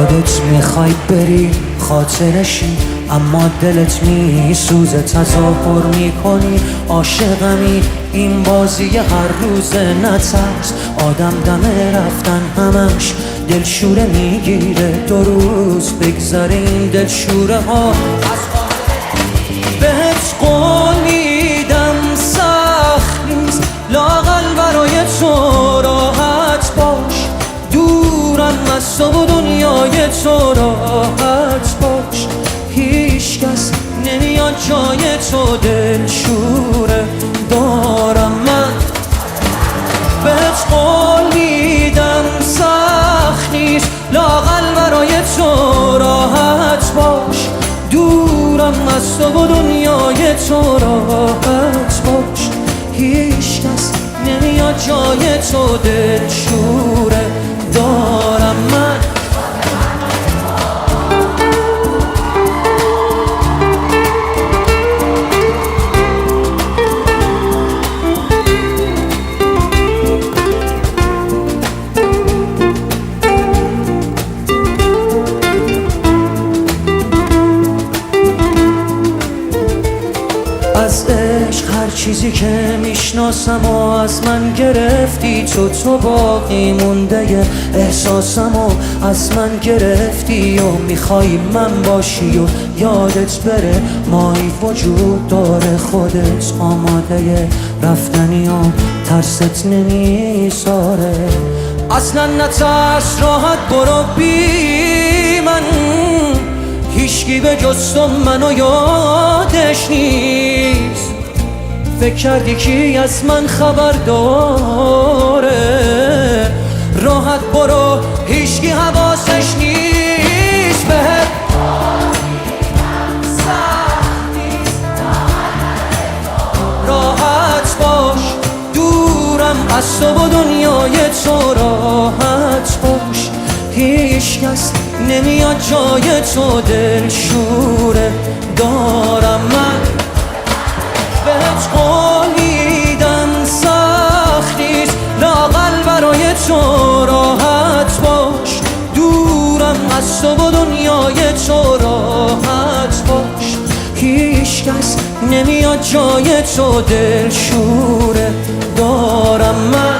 خودت میخوای بری خاطرشی، اما دلت میسوزه تظاهر میکنی عاشقمی. این بازی هر روز نترس، آدم دم رفتن همش دلشوره میگیره. 2 روز بگذره این دلشوره ها. بهت قول میدم سخت نیست، لااقل برای تو راحت باش. دورم از تو و دنیای تو راحت باش. هیچ کس نمیاد جای تو دلشوره دارم من. بهت قول میدم سخت نیست، لااقل برای تو راحت باش. دورم از تو و دنیای تو راحت باش. هیچ کس نمیاد جای تو دلشوره دارم من. از عشق هر چیزی که میشناسم و از من گرفتی تو باقی مونده احساسم و از من گرفتی و میخوای من باشی و یادت بره مایی وجود داره. خودت آماده رفتنی و ترست نمیذاره. اصلا نترس راحت برو بی من، هیچکی به جز تو منو یادش نیست. فکر کردی کی از من خبر داره؟ راحت برو هیچکی حواسش نیست. بهت راحت باش. دورم از تو و دنیای تو راحت باش. هیچ کس نمیاد جای تو دلشوره دارم من. بهت قول میدم سخت نیست، لااقل برای تو راحت باش. دورم از تو و دنیای تو راحت باش. هیچ کس نمیاد جای تو دلشوره دارم من.